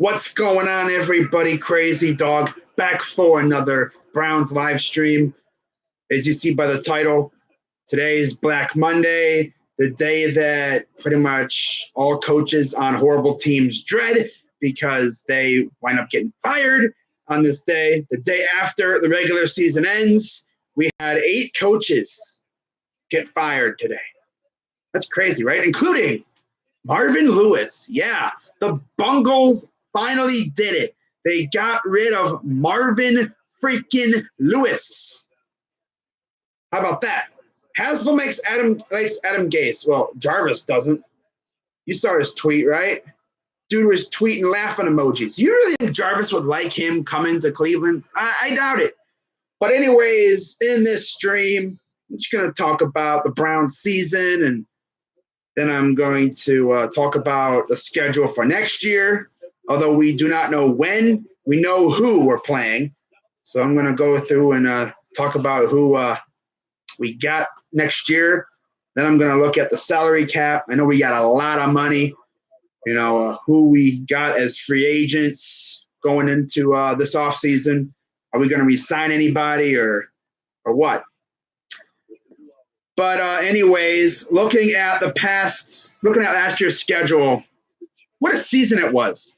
What's going on, everybody? Crazy Dog back for another Browns live stream. As you see by the title, today is Black Monday, the day that pretty much all coaches on horrible teams dread because they wind up getting fired on this day. The day after the regular season ends, we had 8 coaches get fired today. That's crazy, right? Including Marvin Lewis. Yeah, the Bungles finally did it. They got rid of Marvin freaking Lewis. How about that? Haslam makes Adam Gase. Well, Jarvis doesn't. You saw his tweet, right? Dude was tweeting laughing emojis. You really think Jarvis would like him coming to Cleveland? I doubt it. But anyways, in this stream, I'm just going to talk about the Browns season, and then I'm going to talk about the schedule for next year. Although we do not know when, we know who we're playing. So I'm going to go through and talk about who we got next year. Then I'm going to look at the salary cap. I know we got a lot of money. You know, who we got as free agents going into this offseason. Are we going to re-sign anybody or what? But anyways, looking at last year's schedule, what a season it was.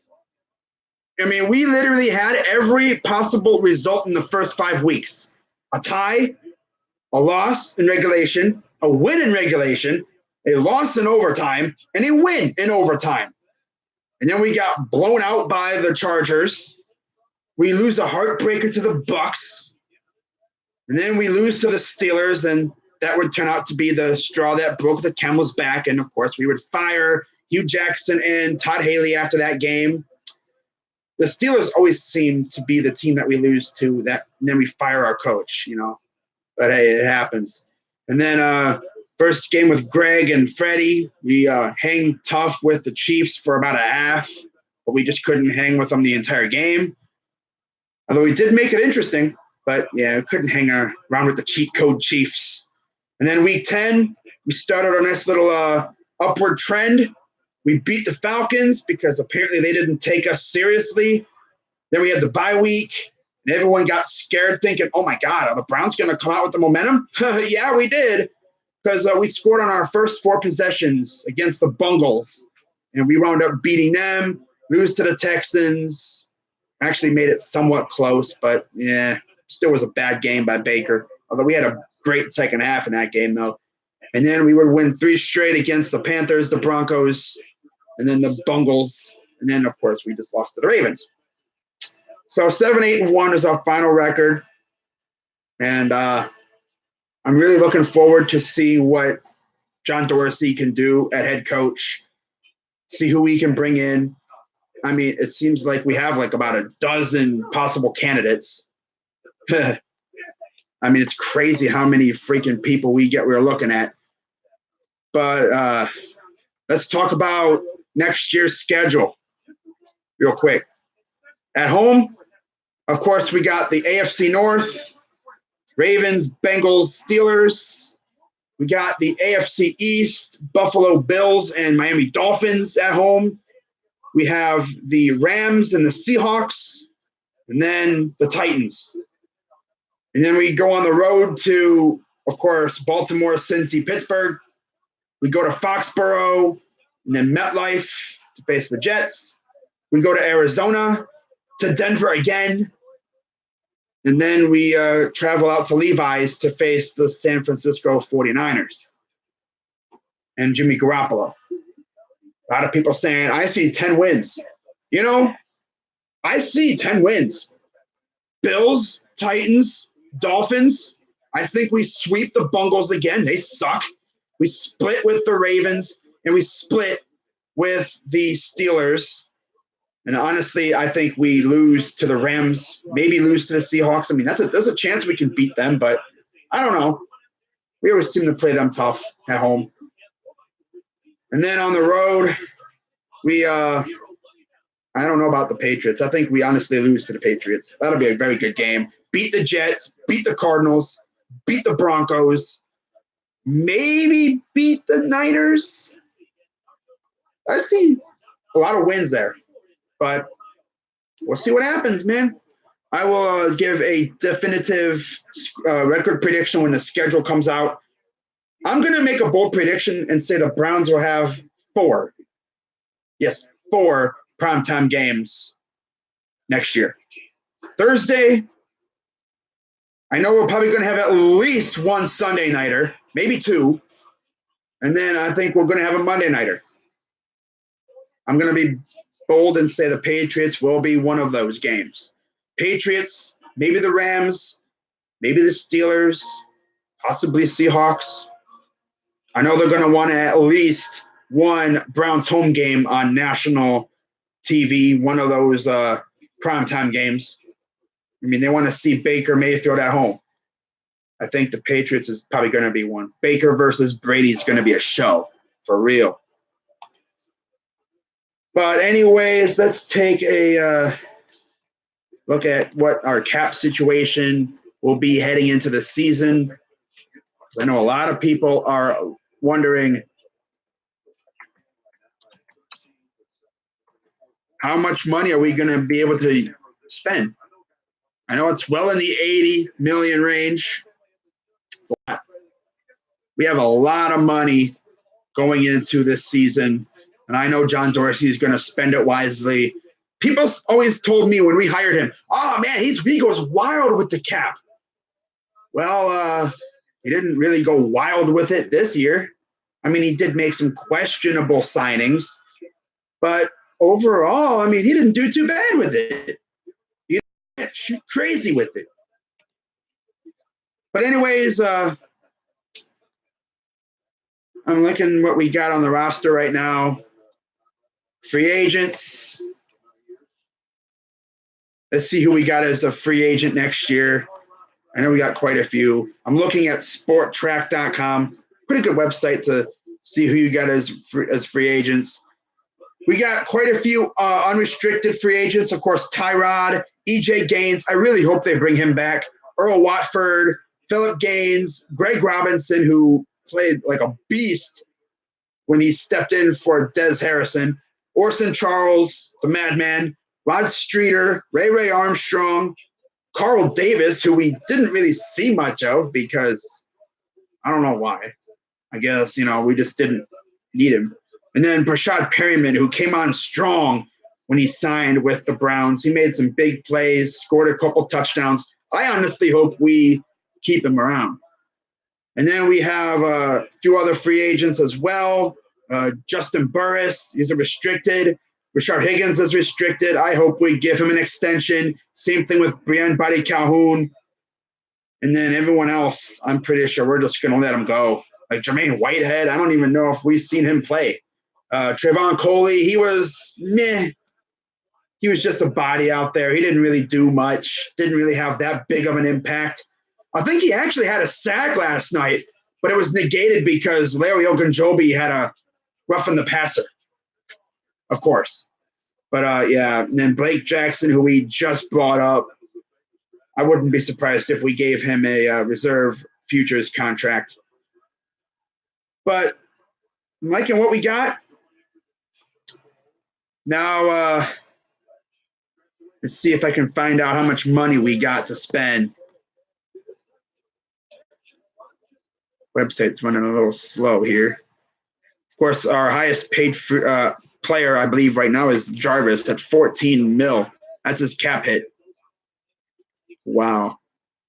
I mean, we literally had every possible result in the first 5 weeks. A tie, a loss in regulation, a win in regulation, a loss in overtime, and a win in overtime. And then we got blown out by the Chargers. We lose a heartbreaker to the Bucks. And then we lose to the Steelers, and that would turn out to be the straw that broke the camel's back. And, of course, we would fire Hugh Jackson and Todd Haley after that game. The Steelers always seem to be the team that we lose to, and then we fire our coach, you know. But, hey, it happens. And then first game with Greg and Freddie, we hang tough with the Chiefs for about a half, but we just couldn't hang with them the entire game. Although we did make it interesting, but, yeah, we couldn't hang around with the cheat code Chiefs. And then week 10, we started our nice little upward trend. We beat the Falcons because apparently they didn't take us seriously. Then we had the bye week, and everyone got scared thinking, oh, my God, are the Browns going to come out with the momentum? Yeah, we did, because we scored on our first 4 possessions against the Bungles, and we wound up beating them, lose to the Texans. Actually made it somewhat close, but, yeah, still was a bad game by Baker, although we had a great second half in that game, though. And then we would win 3 straight against the Panthers, the Broncos, and then the Bungles. And then, of course, we just lost to the Ravens. So 7-8-1 is our final record. And I'm really looking forward to see what John Dorsey can do at head coach, see who we can bring in. I mean, it seems like we have like about a dozen possible candidates. I mean, it's crazy how many freaking people we're looking at. But let's talk about next year's schedule real quick. At home, of course, we got the AFC North, Ravens, Bengals, Steelers. We got the AFC East, Buffalo Bills and Miami Dolphins at home. We have the Rams and the Seahawks, and then the Titans. And then we go on the road to, of course, Baltimore, Cincy, Pittsburgh. We go to Foxborough and then MetLife to face the Jets. We go to Arizona, to Denver again. And then we travel out to Levi's to face the San Francisco 49ers and Jimmy Garoppolo. A lot of people saying, I see 10 wins. You know, I see 10 wins. Bills, Titans, Dolphins. I think we sweep the Bungles again. They suck. We split with the Ravens, and we split with the Steelers. And honestly, I think we lose to the Rams, maybe lose to the Seahawks. I mean, there's a chance we can beat them, but I don't know. We always seem to play them tough at home. And then on the road, we I don't know about the Patriots. I think we honestly lose to the Patriots. That'll be a very good game. Beat the Jets, beat the Cardinals, beat the Broncos, maybe beat the Niners. I see a lot of wins there. But we'll see what happens, man. I will give a definitive record prediction when the schedule comes out. I'm going to make a bold prediction and say the Browns will have 4. Yes, 4 primetime games next year. Thursday, I know we're probably going to have at least one Sunday nighter, maybe 2. And then I think we're going to have a Monday nighter. I'm going to be bold and say the Patriots will be one of those games. Patriots, maybe the Rams, maybe the Steelers, possibly Seahawks. I know they're going to want at least one Browns home game on national TV, one of those primetime games. I mean, they want to see Baker Mayfield at home. I think the Patriots is probably going to be one. Baker versus Brady is going to be a show, for real. But anyways, let's take a look at what our cap situation will be heading into the season. I know a lot of people are wondering how much money are we going to be able to spend? I know it's well in the 80 million range. It's a lot. We have a lot of money going into this season, and I know John Dorsey is going to spend it wisely. People always told me when we hired him, oh, man, he goes wild with the cap. Well, he didn't really go wild with it this year. I mean, he did make some questionable signings, but overall, I mean, he didn't do too bad with it. He didn't shoot crazy with it. But anyways, I'm looking what we got on the roster right now. Free agents. Let's see who we got as a free agent next year. I know we got quite a few. I'm looking at sporttrack.com. Pretty good website to see who you got as free agents. We got quite a few unrestricted free agents. Of course, Tyrod, EJ Gaines. I really hope they bring him back. Earl Watford, Philip Gaines, Greg Robinson, who played like a beast when he stepped in for Des Harrison. Orson Charles, the Madman, Rod Streeter, Ray Armstrong, Carl Davis, who we didn't really see much of because I don't know why. I guess, we just didn't need him. And then Brashad Perryman, who came on strong when he signed with the Browns. He made some big plays, scored a couple touchdowns. I honestly hope we keep him around. And then we have a few other free agents as well. Justin Burris, he's a restricted. Rashard Higgins is restricted. I hope we give him an extension. Same thing with Brian Buddy Calhoun. And then everyone else, I'm pretty sure we're just going to let him go. Like Jermaine Whitehead, I don't even know if we've seen him play. Trevon Coley, he was meh. He was just a body out there. He didn't really do much. Didn't really have that big of an impact. I think he actually had a sack last night, but it was negated because Larry Ogunjobi had a roughing the passer, of course. But, yeah, and then Blake Jackson, who we just brought up, I wouldn't be surprised if we gave him a reserve futures contract. But I'm liking what we got. Now, let's see if I can find out how much money we got to spend. Website's running a little slow here. Of course, our highest paid player, I believe, right now is Jarvis at 14 mil. That's his cap hit. Wow.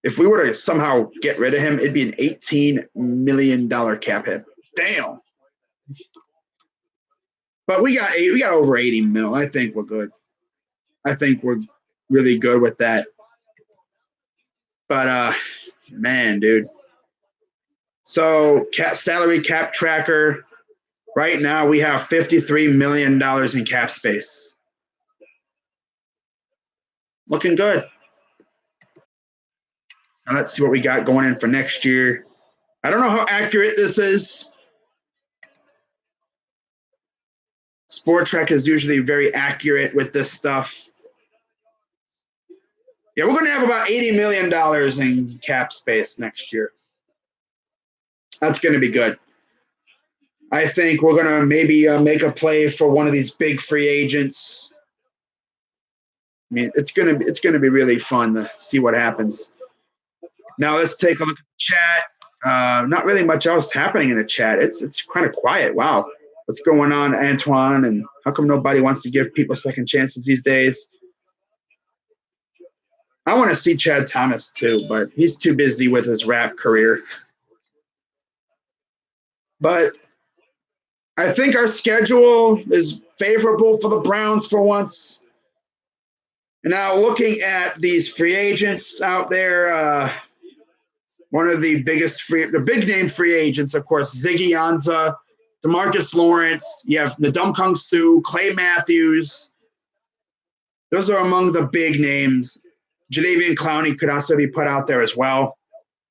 If we were to somehow get rid of him, it'd be an $18 million cap hit. Damn. But we got over 80 mil. I think we're good. I think we're really good with that. But, man, dude. So salary cap tracker, right now we have $53 million in cap space. Looking good. Now let's see what we got going in for next year. I don't know how accurate this is. Sport Trek is usually very accurate with this stuff. Yeah, we're going to have about $80 million in cap space next year. That's going to be good. I think we're going to maybe make a play for one of these big free agents. mean, it's gonna be really fun to see what happens. Now let's take a look at the chat. Not really much else happening in the chat. It's kind of quiet. Wow, what's going on, Antoine? And how come nobody wants to give people second chances these days? I want to see Chad Thomas too, but he's too busy with his rap career. But I think our schedule is favorable for the Browns for once. And now looking at these free agents out there, one of the big name free agents, of course, Ziggy Ansah, DeMarcus Lawrence. You have Ndamukong Suh, Clay Matthews. Those are among the big names. Jadeveon Clowney could also be put out there as well.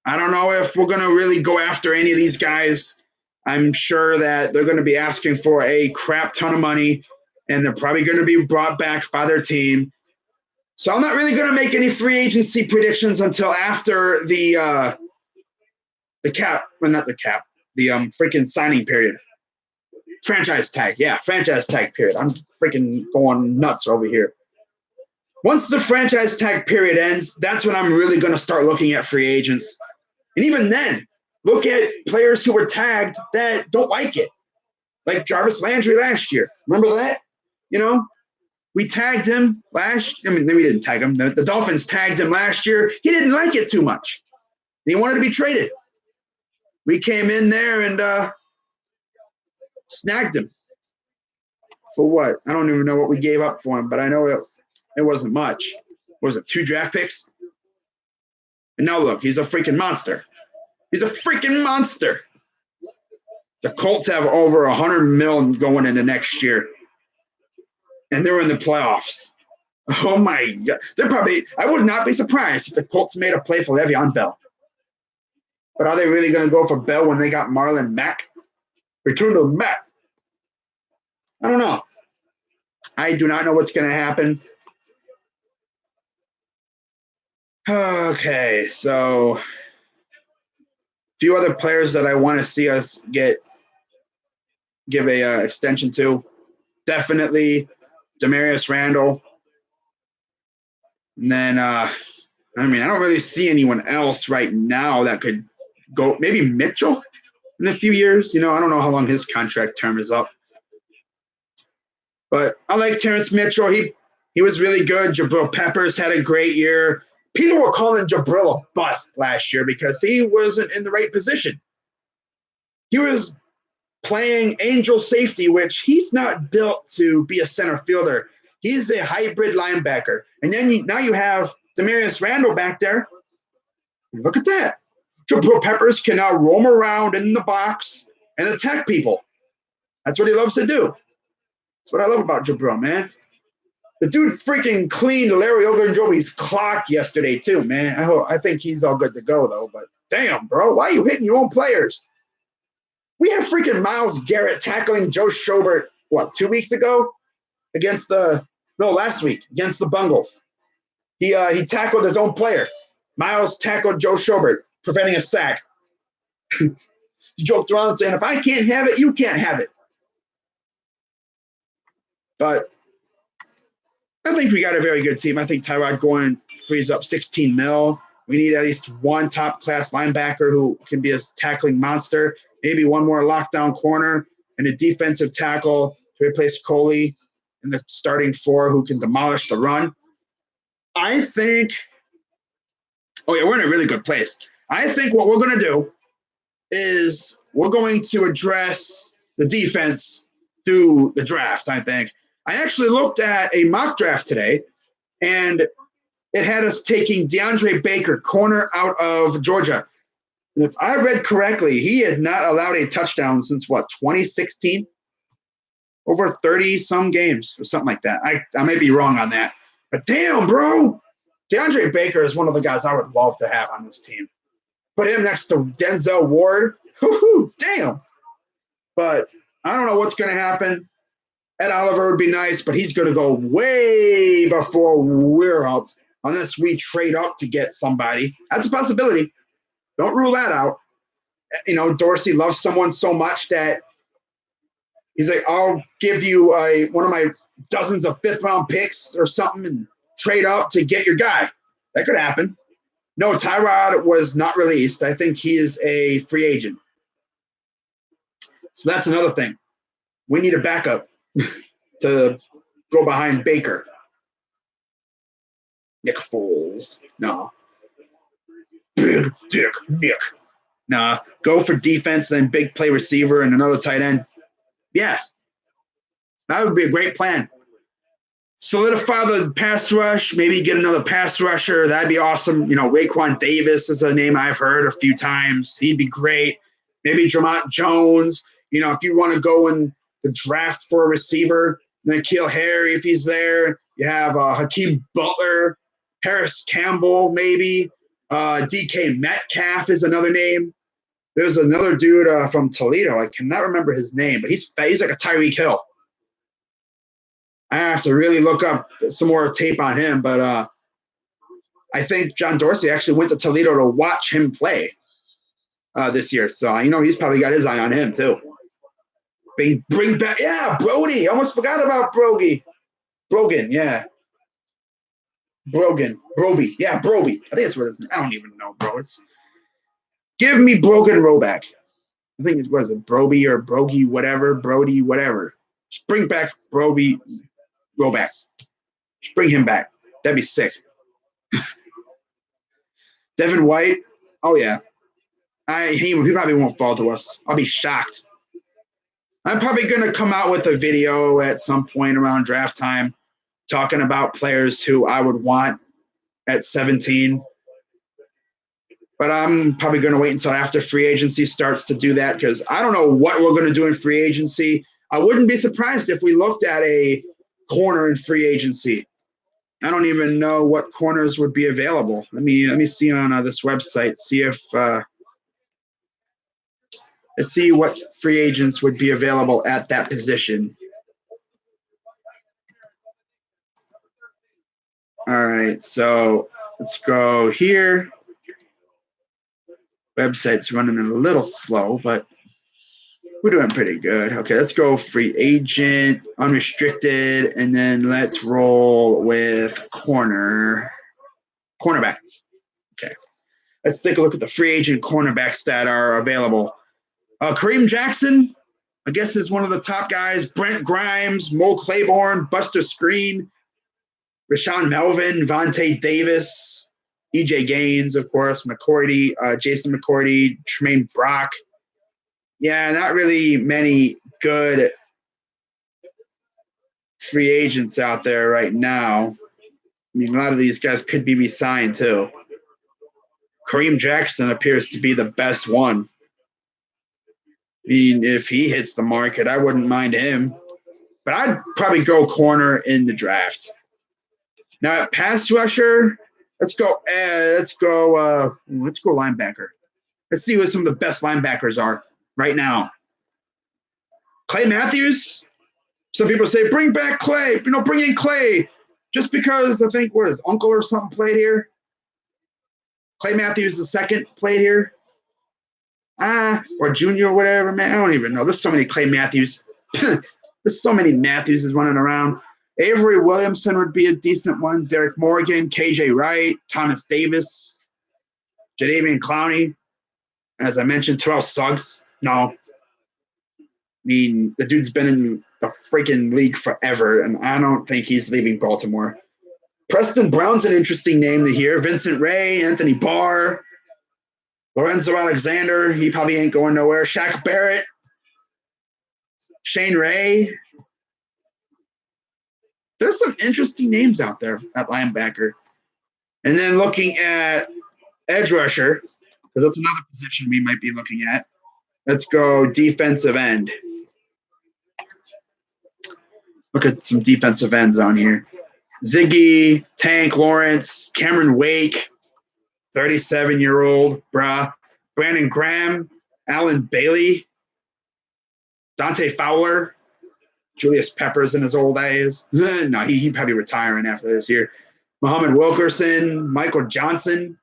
I don't know if we're going to really go after any of these guys. I'm sure that they're going to be asking for a crap ton of money, and they're probably going to be brought back by their team. So I'm not really going to make any free agency predictions until after the freaking signing period. Franchise tag period. I'm freaking going nuts over here. Once the franchise tag period ends, that's when I'm really going to start looking at free agents. And even then, look at players who were tagged that don't like it. Like Jarvis Landry last year. Remember that? We tagged him we didn't tag him. The Dolphins tagged him last year. He didn't like it too much. He wanted to be traded. We came in there and snagged him. For what? I don't even know what we gave up for him, but I know it wasn't much. What was it, 2 draft picks? And now look, he's a freaking monster. He's a freaking monster. The Colts have over $100 million going into next year. And they're in the playoffs. Oh my God. I would not be surprised if the Colts made a play for Le'Veon Bell. But are they really going to go for Bell when they got Marlon Mack? Return to Mack. I don't know. I do not know what's going to happen. Okay, so a few other players that I want to see us give a extension to. Definitely Demarius Randall. And then, I don't really see anyone else right now that could go. Maybe Mitchell in a few years. I don't know how long his contract term is up. But I like Terrence Mitchell. He was really good. Jabril Peppers had a great year. People were calling Jabril a bust last year because he wasn't in the right position. He was playing angel safety, which he's not built to be a center fielder. He's a hybrid linebacker. And then now you have Demarius Randall back there. Look at that. Jabril Peppers can now roam around in the box and attack people. That's what he loves to do. That's what I love about Jabril, man. The dude freaking cleaned Larry Ogunjobi's clock yesterday too, man. I think he's all good to go, though. But damn, bro, why are you hitting your own players? We have freaking Myles Garrett tackling Joe Schobert, 2 weeks ago? Last week, against the Bengals. He tackled his own player. Myles tackled Joe Schobert, preventing a sack. He joked around saying, if I can't have it, you can't have it. But I think we got a very good team. I think Tyrod Gordon frees up $16 million. We need at least one top-class linebacker who can be a tackling monster, maybe one more lockdown corner, and a defensive tackle to replace Coley in the starting 4 who can demolish the run. I think we're in a really good place. I think what we're going to do is we're going to address the defense through the draft, I think. I actually looked at a mock draft today, and it had us taking DeAndre Baker, corner out of Georgia. And if I read correctly, he had not allowed a touchdown since, 2016? Over 30-some games or something like that. I may be wrong on that. But damn, bro, DeAndre Baker is one of the guys I would love to have on this team. Put him next to Denzel Ward. Woo-hoo, damn. But I don't know what's going to happen. Ed Oliver would be nice, but he's going to go way before we're up, unless we trade up to get somebody. That's a possibility. Don't rule that out. Dorsey loves someone so much that he's like, I'll give you one of my dozens of 5th-round picks or something, and trade up to get your guy. That could happen. No, Tyrod was not released. I think he is a free agent. So that's another thing. We need a backup to go behind Baker. Nick Foles. No. Big Dick Nick. Nah. Go for defense, then big play receiver and another tight end. Yeah. That would be a great plan. Solidify the pass rush, maybe get another pass rusher. That'd be awesome. You know, Raekwon Davis is a name I've heard a few times. He'd be great. Maybe Dre'Mont Jones. You know, if you want to go in the draft for a receiver, then N'Keal Harry if he's there. You have Hakeem Butler, Harris Campbell maybe. DK Metcalf is another name. There's another dude from Toledo. I cannot remember his name, but he's like a Tyreek Hill. I have to really look up some more tape on him, but I think John Dorsey actually went to Toledo to watch him play this year. So, you know, he's probably got his eye on him too. Bring back, yeah, Brody. I almost forgot about Brogan, yeah. Broby. Yeah, Broby. I think that's what it is. I don't even know, bro. Give me Brogan Roback. I think it was Broby or Brogy, whatever, Brody, whatever. Just bring back Broby Roback. Just bring him back. That'd be sick. Devin White. Oh yeah. He probably won't fall to us. I'll be shocked. I'm probably going to come out with a video at some point around draft time talking about players who I would want at 17. But I'm probably going to wait until after free agency starts to do that because I don't know what we're going to do in free agency. I wouldn't be surprised if we looked at a corner in free agency. I don't even know what corners would be available. Let me see on this website, see if let's see what free agents would be available at that position. All right, so let's go here. Website's running a little slow, but we're doing pretty good. Okay, let's go free agent, unrestricted, and then let's roll with cornerback. Okay, let's take a look at the free agent cornerbacks that are available. Kareem Jackson, I guess, is one of the top guys. Brent Grimes, Mo Claiborne, Buster Skrine, Rashaan Melvin, Vontae Davis, EJ Gaines, of course, McCourty, Jason McCourty, Tremaine Brock. Yeah, not really many good free agents out there right now. I mean, a lot of these guys could be re-signed too. Kareem Jackson appears to be the best one. I mean, if he hits the market, I wouldn't mind him. But I'd probably go corner in the draft. Now, pass rusher, let's go linebacker. Let's see what some of the best linebackers are right now. Clay Matthews. Some people say, bring back Clay. Bring in Clay. Just because I think, what, his uncle or something played here? Clay Matthews the second played here. Or junior or whatever, man. I don't even know. There's so many Clay Matthews. There's so many Matthewses running around. Avery Williamson would be a decent one. Derek Morgan, KJ Wright, Thomas Davis, Jadeveon Clowney. As I mentioned, Terrell Suggs. No. I mean, the dude's been in the freaking league forever, and I don't think he's leaving Baltimore. Preston Brown's an interesting name to hear. Vincent Ray, Anthony Barr, Lorenzo Alexander. He probably ain't going nowhere. Shaq Barrett, Shane Ray. There's some interesting names out there at linebacker. And then looking at edge rusher, because that's another position we might be looking at. Let's go defensive end. Look at some defensive ends on here. Ziggy, Tank Lawrence, Cameron Wake, 37-year-old, Brandon Graham, Alan Bailey, Dante Fowler, Julius Peppers in his old days. No, he'd probably retiring after this year. Muhammad Wilkerson, Michael Johnson,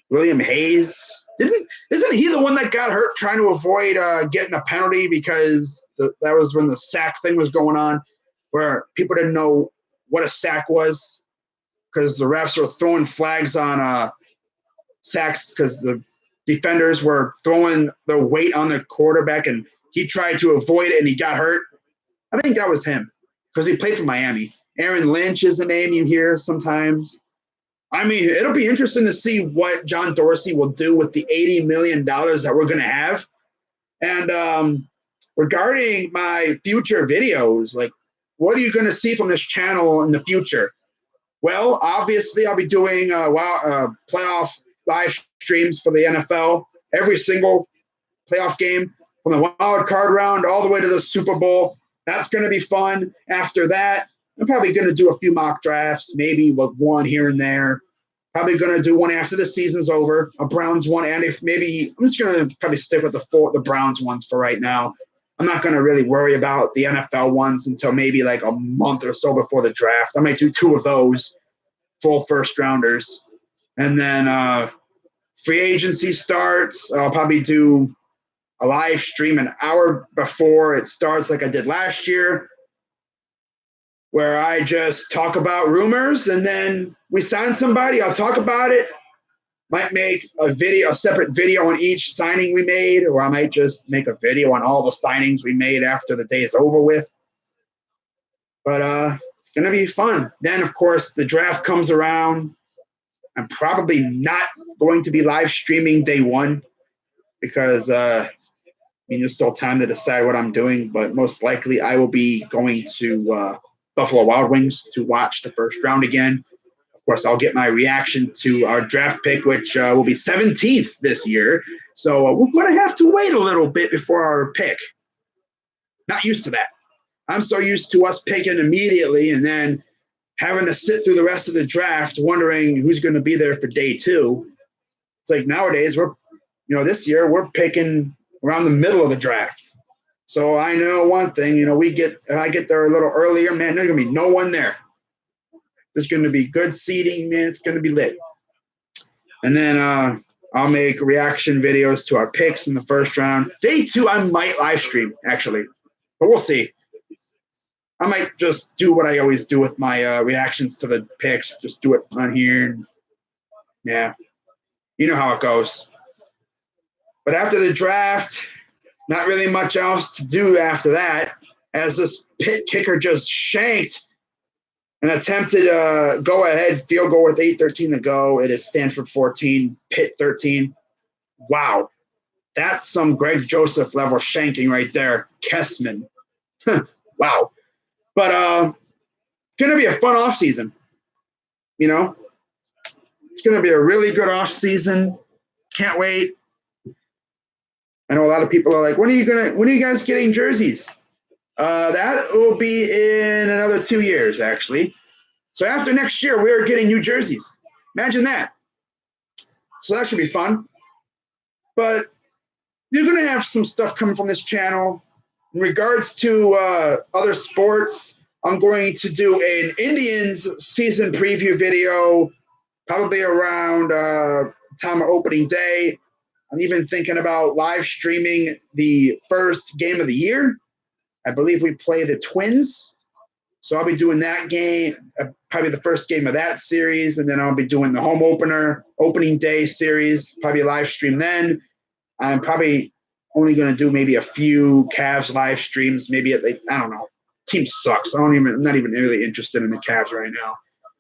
William Hayes. Isn't he the one that got hurt trying to avoid getting a penalty because that was when the sack thing was going on, where people didn't know what a sack was because the refs were throwing flags on sacks because the defenders were throwing their weight on the quarterback, and he tried to avoid it and he got hurt. I think that was him because he played for Miami. Aaron Lynch is a name you hear sometimes. I mean, it'll be interesting to see what John Dorsey will do with the $80 million that we're going to have. And regarding my future videos, like, what are you going to see from this channel in the future? Well, obviously, I'll be doing playoff live streams for the NFL, every single playoff game from the wild card round all the way to the Super Bowl. That's going to be fun. After that, I'm probably going to do a few mock drafts, maybe one here and there. Probably going to do one after the season's over, a Browns one, and if maybe I'm just going to probably stick with the Browns ones for right now. I'm not going to really worry about the NFL ones until maybe like a month or so before the draft. I might do 2 of those, full first rounders. And then free agency starts. I'll probably do a live stream an hour before it starts like I did last year, where I just talk about rumors, and then we sign somebody. I'll talk about it. Might make a separate video on each signing we made, or I might just make a video on all the signings we made after the day is over with. But it's going to be fun. Then, of course, the draft comes around. I'm probably not going to be live streaming day one because there's still time to decide what I'm doing, but most likely I will be going to Buffalo Wild Wings to watch the first round again. Of course, I'll get my reaction to our draft pick, which will be 17th this year. So we're going to have to wait a little bit before our pick. Not used to that. I'm so used to us picking immediately and then having to sit through the rest of the draft wondering who's going to be there for day 2. It's like nowadays this year we're picking around the middle of the draft. So I know one thing, I get there a little earlier, man, there's going to be no one there. There's going to be good seating, man. It's going to be lit. And then I'll make reaction videos to our picks in the first round. Day 2, I might live stream, actually. But we'll see. I might just do what I always do with my reactions to the picks. Just do it on here. Yeah. You know how it goes. But after the draft, not really much else to do after that, as this Pitt kicker just shanked an attempted go-ahead field goal with 8:13 to go. It is Stanford 14, Pitt 13. Wow. That's some Greg Joseph level shanking right there. Kessman. Wow. But it's going to be a fun offseason. It's going to be a really good offseason. Can't wait. I know a lot of people are like, when are you guys getting jerseys? That will be in another 2 years, actually. So after next year, we're getting new jerseys. Imagine that. So that should be fun. But you're going to have some stuff coming from this channel. In regards to other sports, I'm going to do an Indians season preview video probably around the time of opening day. I'm even thinking about live streaming the first game of the year. I believe we play the Twins. So I'll be doing that game, probably the first game of that series, and then I'll be doing the home opening day series, probably live stream then. I'm probably only going to do maybe a few Cavs live streams. Maybe I don't know. Team sucks. I'm not even really interested in the Cavs right now.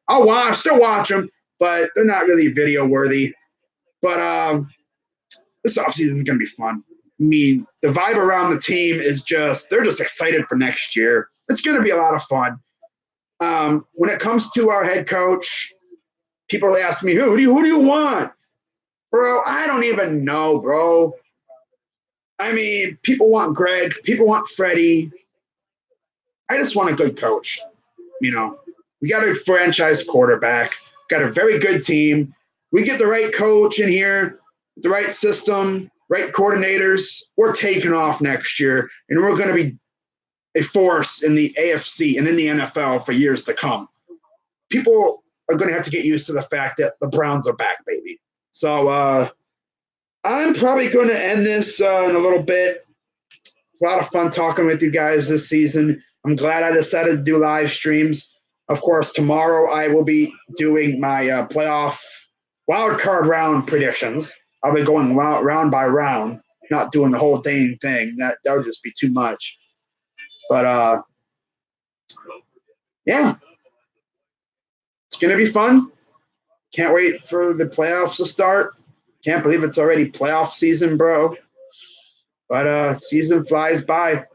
I'll still watch them, but they're not really video worthy. But this offseason is going to be fun. I mean, the vibe around the team is they're just excited for next year. It's going to be a lot of fun. When it comes to our head coach, people ask me, who do you want? Bro, I don't even know, bro. I mean, people want Greg. People want Freddie. I just want a good coach. We got a franchise quarterback, got a very good team. We get the right coach in here, the right system, right coordinators. We're taking off next year, and we're going to be a force in the AFC and in the NFL for years to come. People are going to have to get used to the fact that the Browns are back, baby. So I'm probably going to end this in a little bit. It's a lot of fun talking with you guys this season. I'm glad I decided to do live streams. Of course, tomorrow I will be doing my playoff wild card round predictions. I'll be going round by round, not doing the whole dang thing. That would just be too much. But yeah, it's gonna be fun. Can't wait for the playoffs to start. Can't believe it's already playoff season, bro. But season flies by.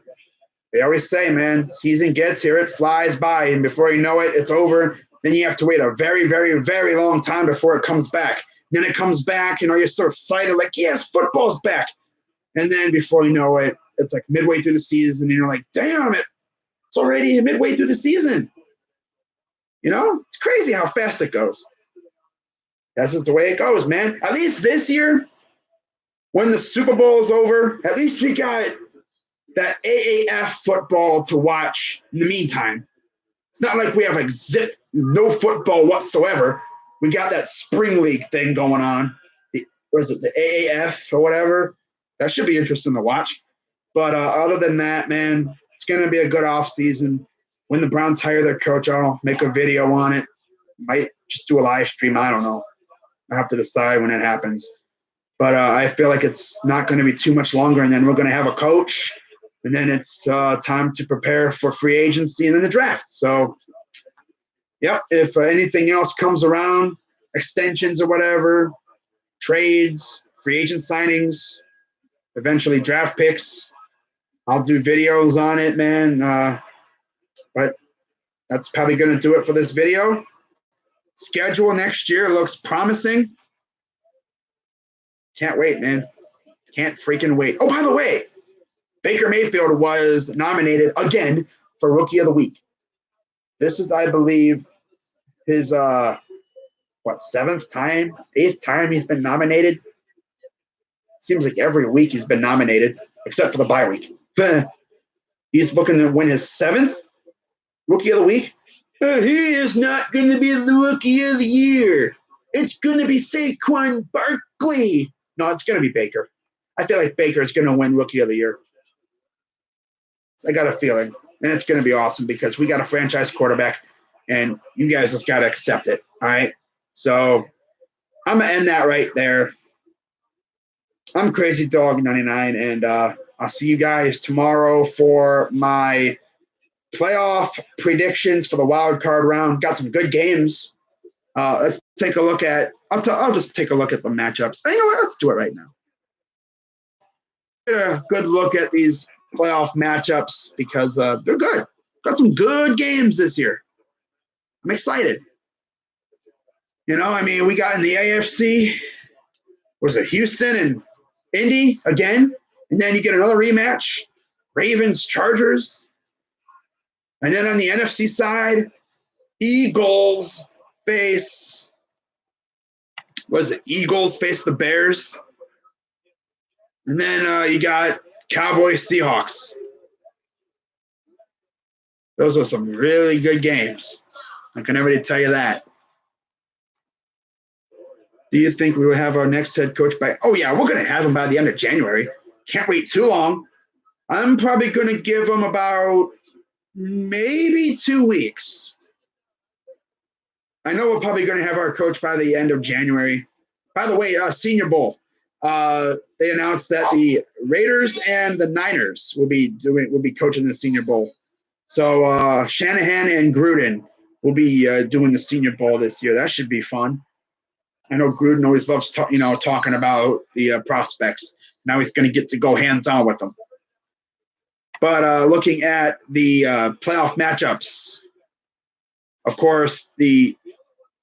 They always say, man, season gets here, it flies by, and before you know it, it's over. Then you have to wait a very, very, very long time before it comes back. Then it comes back, you're so excited, like, yes, football's back. And then before you know it, it's like midway through the season, and you're like, damn it, it's already midway through the season. It's crazy how fast it goes. That's just the way it goes, man. At least this year, when the Super Bowl is over, at least we got that AAF football to watch in the meantime. It's not like we have like no football whatsoever. We got that spring league thing going on. What is it, the AAF or whatever? That should be interesting to watch. But other than that, man, it's going to be a good off season. When the Browns hire their coach, I'll make a video on it. Might just do a live stream. I don't know. I have to decide when it happens. But I feel like it's not going to be too much longer, and then we're going to have a coach, and then it's time to prepare for free agency and then the draft. So, yep, if anything else comes around, extensions or whatever, trades, free agent signings, eventually draft picks, I'll do videos on it, man. But that's probably going to do it for this video. Schedule next year looks promising. Can't wait, man. Can't freaking wait. Oh, by the way, Baker Mayfield was nominated again for Rookie of the Week. This is, I believe, his, 7th time, 8th time he's been nominated? Seems like every week he's been nominated, except for the bye week. He's looking to win his 7th Rookie of the Week. He is not going to be the Rookie of the Year. It's going to be Saquon Barkley. No, it's going to be Baker. I feel like Baker is going to win Rookie of the Year. I got a feeling. And it's going to be awesome because we got a franchise quarterback, and you guys just got to accept it. All right? So I'm going to end that right there. I'm Crazy Dog 99, and I'll see you guys tomorrow for my playoff predictions for the wild card round. Got some good games. Let's take a look at I'll just take a look at the matchups. You know what? Let's do it right now. Get a good look at these playoff matchups because they're good. Got some good games this year. I'm excited. We got in the AFC, was it Houston and Indy again? And then you get another rematch, Ravens, Chargers. And then on the NFC side, Eagles face the Bears. And then you got Cowboys, Seahawks. Those are some really good games. I can already tell you that. Do you think we will have our next head coach by? Oh, yeah, we're going to have him by the end of January. Can't wait too long. I'm probably going to give him about maybe 2 weeks. I know we're probably going to have our coach by the end of January. By the way, Senior Bowl. They announced that the Raiders and the Niners will be coaching the Senior Bowl. So Shanahan and Gruden will be doing the Senior Bowl this year. That should be fun. I know Gruden always loves talking about the prospects. Now he's going to get to go hands-on with them. But looking at the playoff matchups, of course, the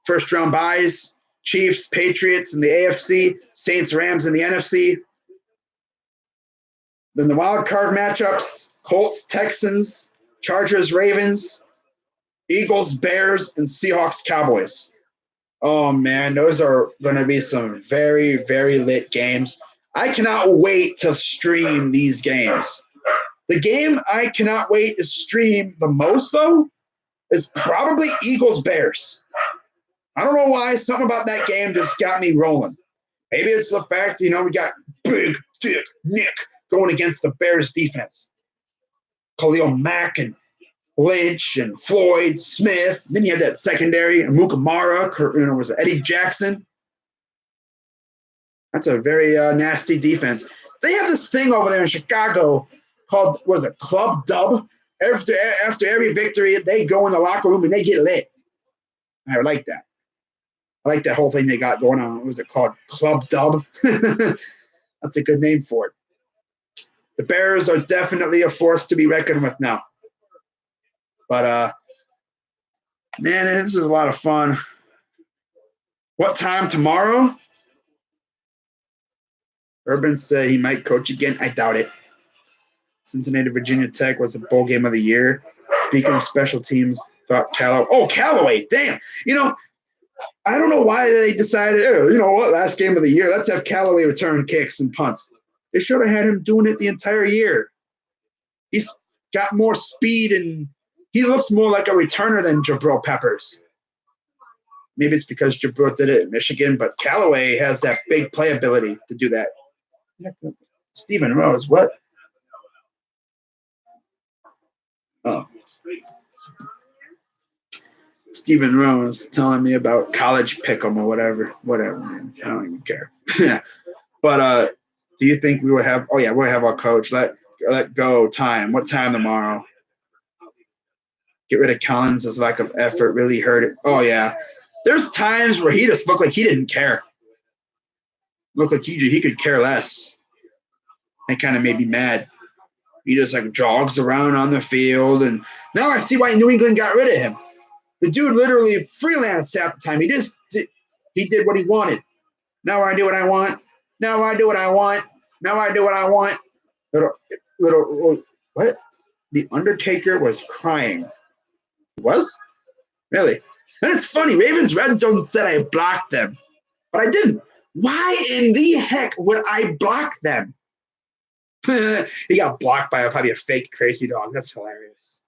first-round byes, Chiefs, Patriots in the AFC, Saints, Rams in the NFC. Then the wild card matchups, Colts, Texans, Chargers, Ravens, Eagles, Bears, and Seahawks, Cowboys. Oh, man, those are going to be some very, very lit games. I cannot wait to stream these games. The game I cannot wait to stream the most, though, is probably Eagles-Bears. I don't know why. Something about that game just got me rolling. Maybe it's the fact, we got Big Dick Nick going against the Bears defense. Khalil Mack and Lynch and Floyd, Smith. Then you had that secondary, Mukamara, was it Eddie Jackson? That's a very nasty defense. They have this thing over there in Chicago called, what is it, Club Dub? After every victory, they go in the locker room and they get lit. I like that. I like that whole thing they got going on. What was it called? Club Dub? That's a good name for it. The Bears are definitely a force to be reckoned with now. But, man, this is a lot of fun. What time tomorrow? Urban said he might coach again. I doubt it. Cincinnati, Virginia Tech was a bowl game of the year. Speaking of special teams, thought Callaway. Oh, Callaway, damn. I don't know why they decided, last game of the year, let's have Callaway return kicks and punts. They should have had him doing it the entire year. He's got more speed and he looks more like a returner than Jabril Peppers. Maybe it's because Jabril did it at Michigan, but Callaway has that big playability to do that. Stephen Rose, what? Oh. Stephen Rose telling me about college pick'em or whatever, man. I don't even care. But do you think we will have? Oh yeah, we'll have our coach. Let go time. What time tomorrow? Get rid of Collins. His lack of effort really hurt it. Oh yeah, there's times where he just looked like he didn't care. Looked like he could care less. That kind of made me mad. He just like jogs around on the field, and now I see why New England got rid of him. The dude literally freelanced half the time. He did what he wanted. Now I do what I want. Now I do what I want. Now I do what I want. Little what? The Undertaker was crying. He was? Really? And it's funny. Ravens Red Zone said I blocked them, but I didn't. Why in the heck would I block them? He got blocked by probably a fake crazy dog. That's hilarious.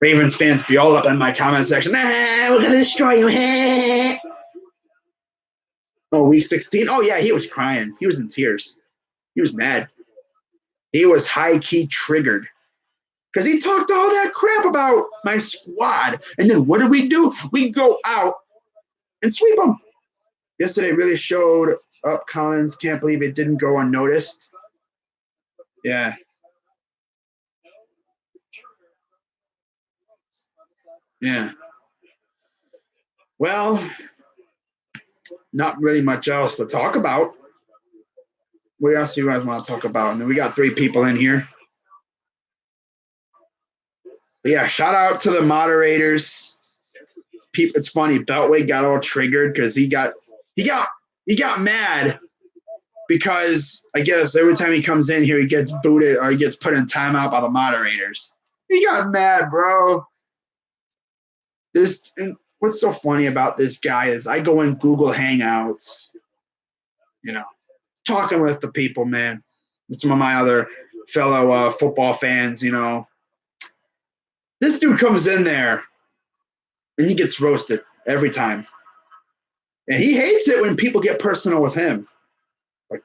Ravens fans be all up in my comment section. We're going to destroy you. Oh, week 16? Oh, yeah, he was crying. He was in tears. He was mad. He was high-key triggered. Because he talked all that crap about my squad. And then what do? We go out and sweep them. Yesterday really showed up Collins. Can't believe it didn't go unnoticed. Yeah. Yeah. Well, not really much else to talk about. What else do you guys want to talk about? And then we got 3 people in here. But yeah, shout out to the moderators. It's funny. Beltway got all triggered because he got mad because I guess every time he comes in here, he gets booted or he gets put in timeout by the moderators. He got mad, bro. What's so funny about this guy is I go in Google Hangouts, talking with the people, man. With some of my other fellow football fans, This dude comes in there and he gets roasted every time. And he hates it when people get personal with him. Like,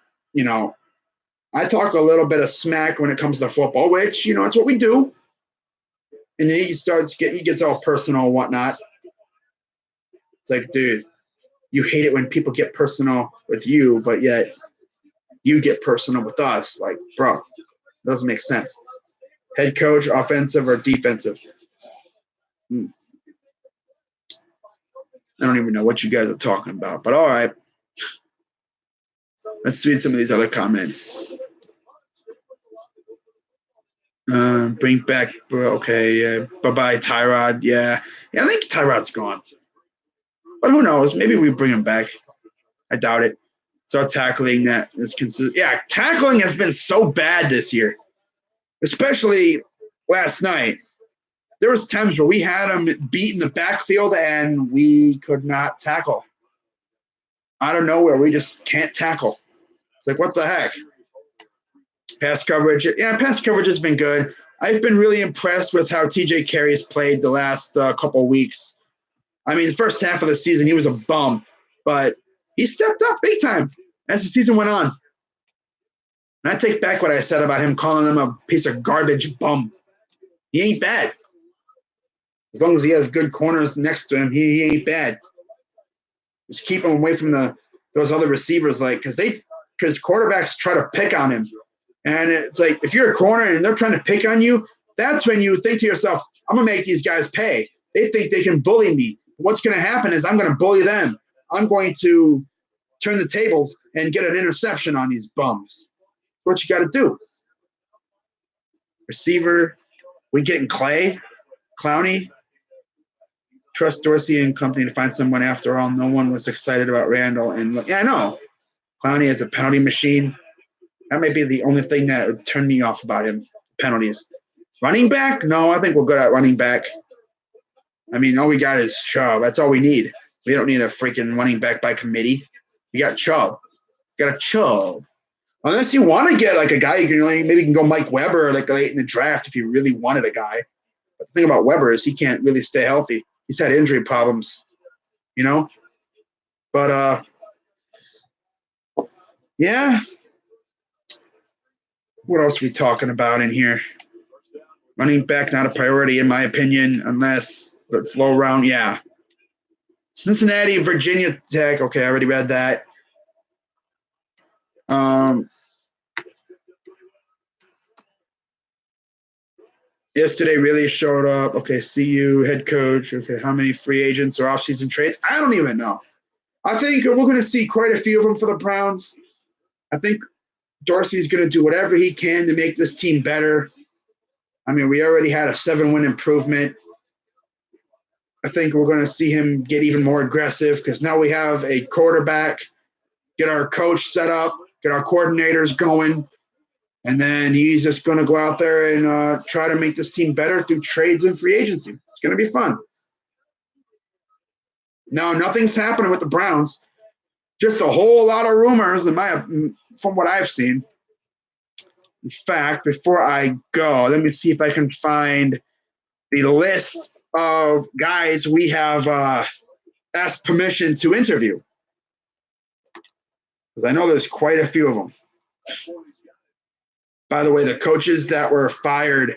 I talk a little bit of smack when it comes to football, which, it's what we do. And then he gets all personal and whatnot. It's like, dude, you hate it when people get personal with you, but yet you get personal with us. Like, bro, it doesn't make sense. Head coach, offensive or defensive? I don't even know what you guys are talking about, but all right. Let's read some of these other comments. Bring back, okay, bye-bye, Tyrod. Yeah, I think Tyrod's gone. But who knows? Maybe we bring him back. I doubt it. So tackling that is consistent. Yeah, tackling has been so bad this year, especially last night. There was times where we had him beat in the backfield and we could not tackle. Out of nowhere, we just can't tackle. It's like, what the heck? Pass coverage. Yeah, pass coverage has been good. I've been really impressed with how TJ Carey's played the last couple of weeks. I mean, the first half of the season, he was a bum, but he stepped up big time as the season went on. And I take back what I said about him calling him a piece of garbage bum. He ain't bad. As long as he has good corners next to him, he ain't bad. Just keep him away from those other receivers, like because quarterbacks try to pick on him, and it's like if you're a corner and they're trying to pick on you, that's when you think to yourself, I'm gonna make these guys pay. They think they can bully me. What's gonna happen is I'm gonna bully them. I'm going to turn the tables and get an interception on these bums. What you got to do? Receiver, we getting Clowney. Trust Dorsey and company to find someone. After all, no one was excited about Randall. And yeah, I know Clowney is a penalty machine. That might be the only thing that would turn me off about him. Penalties. Running back? No, I think we're good at running back. I mean, all we got is Chubb. That's all we need. We don't need a freaking running back by committee. We got Chubb. We got a Chubb. Unless you want to get like a guy, you can maybe you can go Mike Weber like late in the draft if you really wanted a guy. But the thing about Weber is he can't really stay healthy. He's had injury problems, you know. But yeah. What else are we talking about in here? Running back not a priority in my opinion, unless it's low round. Yeah. Cincinnati, Virginia Tech. Okay, I already read that. Yesterday really showed up. Okay, CU head coach. Okay, how many free agents or offseason trades? I don't even know. I think we're going to see quite a few of them for the Browns. I think Dorsey's going to do whatever he can to make this team better. I mean, we already had a 7-win improvement. I think we're going to see him get even more aggressive because now we have a quarterback, get our coach set up, get our coordinators going, and then he's just going to go out there and try to make this team better through trades and free agency. It's going to be fun. No, nothing's happening with the Browns. Just a whole lot of rumors from what I've seen. In fact, before I go, let me see if I can find the list of guys we have asked permission to interview. Because I know there's quite a few of them. By the way, the coaches that were fired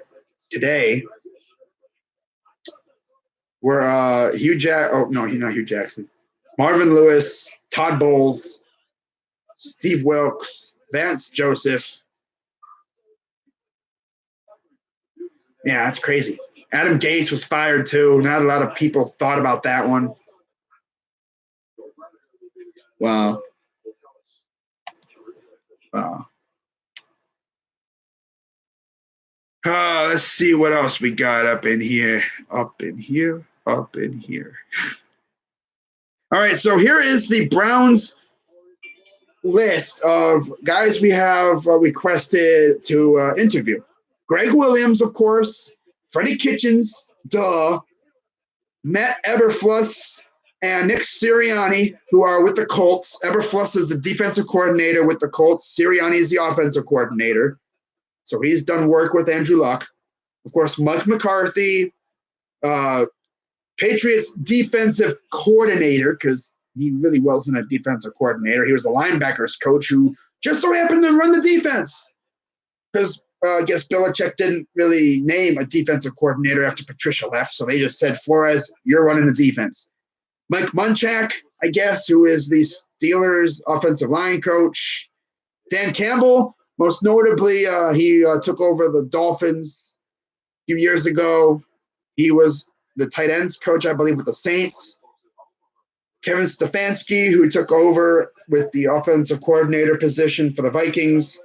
today were Hugh Jackson. Marvin Lewis, Todd Bowles, Steve Wilkes, Vance Joseph. Yeah, that's crazy. Adam Gase was fired too. Not a lot of people thought about that one. Wow. Let's see what else we got up in here. All right, so here is the Browns list of guys we have requested to interview. Greg Williams, of course, Freddie Kitchens, Matt Eberflus, and Nick Sirianni, who are with the Colts. Eberflus is the defensive coordinator with the Colts. Sirianni is the offensive coordinator. So he's done work with Andrew Luck. Of course, Mike McCarthy, Patriots defensive coordinator, because he really wasn't a defensive coordinator. He was a linebackers coach who just so happened to run the defense. Because I guess Belichick didn't really name a defensive coordinator after Patricia left, so they just said, Flores, you're running the defense. Mike Munchak, I guess, who is the Steelers offensive line coach. Dan Campbell, most notably, he took over the Dolphins a few years ago. He was the tight ends coach, I believe, with the Saints. Kevin Stefanski, who took over with the offensive coordinator position for the Vikings.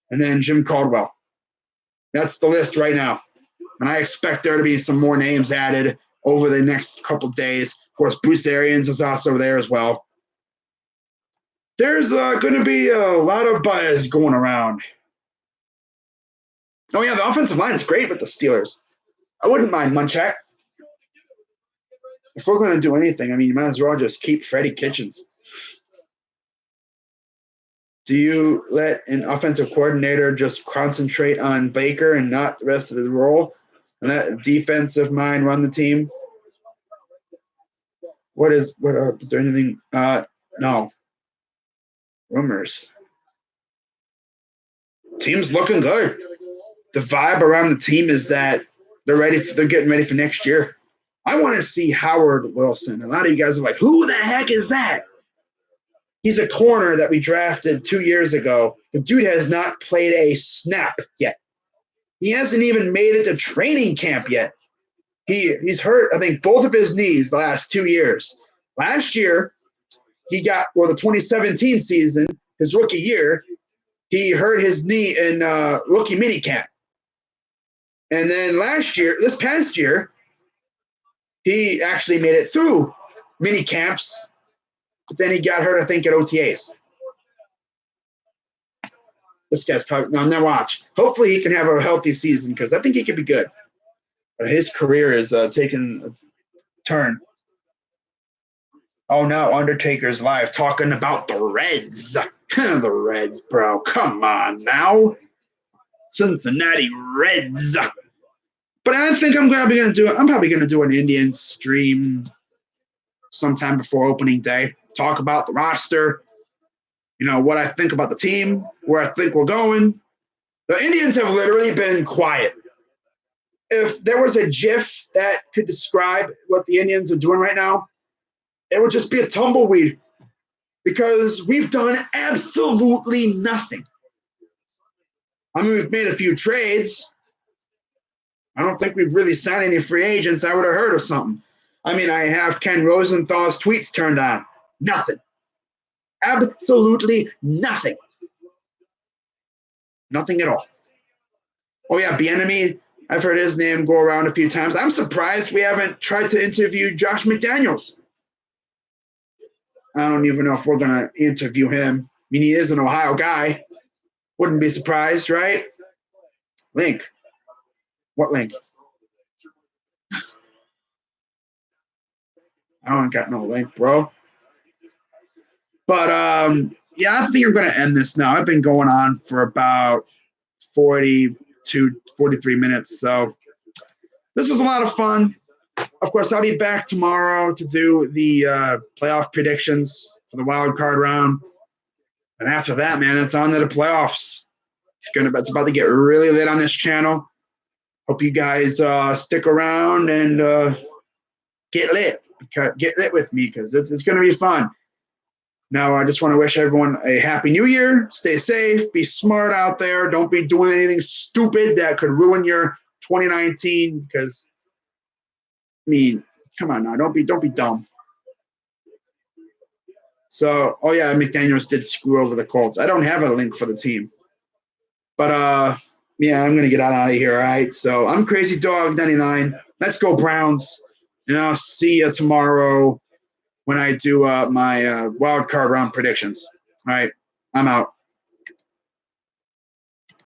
And then Jim Caldwell. That's the list right now. And I expect there to be some more names added over the next couple of days. Of course, Bruce Arians is also there as well. There's going to be a lot of buzz going around. Oh, yeah, the offensive line is great with the Steelers. I wouldn't mind Munchak. If we're going to do anything, I mean, you might as well just keep Freddie Kitchens. Do you let an offensive coordinator just concentrate on Baker and not the rest of the role and let defensive mind run the team? Is there anything? No. Rumors. Team's looking good. The vibe around the team is that they're getting ready for next year. I want to see Howard Wilson. A lot of you guys are like, who the heck is that? He's a corner that we drafted 2 years ago. The dude has not played a snap yet. He hasn't even made it to training camp yet. He's hurt, I think, both of his knees the last 2 years. Last year, the 2017 season, his rookie year, he hurt his knee in rookie minicamp. And then this past year, he actually made it through mini camps, but then he got hurt, I think, at OTAs. This guy's probably now watch. Hopefully, he can have a healthy season because I think he could be good. But his career is taking a turn. Oh no, Undertaker's live talking about the Reds. The Reds, bro. Come on now. Cincinnati Reds. But I think I'm probably gonna do an Indians stream sometime before opening day. Talk about the roster, what I think about the team, where I think we're going. The Indians have literally been quiet. If there was a GIF that could describe what the Indians are doing right now, it would just be a tumbleweed because we've done absolutely nothing. I mean, we've made a few trades. I don't think we've really signed any free agents I would have heard of something. I mean, I have Ken Rosenthal's tweets turned on. Nothing. Absolutely nothing. Nothing at all. Oh, yeah, Bieniemy. I've heard his name go around a few times. I'm surprised we haven't tried to interview Josh McDaniels. I don't even know if we're going to interview him. I mean, he is an Ohio guy. Wouldn't be surprised, right? Link. What link? I don't got no link, bro. But, yeah, I think we're going to end this now. I've been going on for about 43 minutes. So this was a lot of fun. Of course, I'll be back tomorrow to do the playoff predictions for the wild card round. And after that, man, it's on to the playoffs. It's about to get really lit on this channel. Hope you guys stick around and get lit. Get lit with me because it's going to be fun. Now, I just want to wish everyone a happy new year. Stay safe. Be smart out there. Don't be doing anything stupid that could ruin your 2019 because, I mean, come on now. Don't be dumb. So, oh, yeah, McDaniels did screw over the Colts. I don't have a link for the team. But, yeah, I'm going to get out of here, all right? So, I'm Crazy Dog 99. Let's go, Browns. And I'll see you tomorrow when I do my wild card round predictions. All right, I'm out.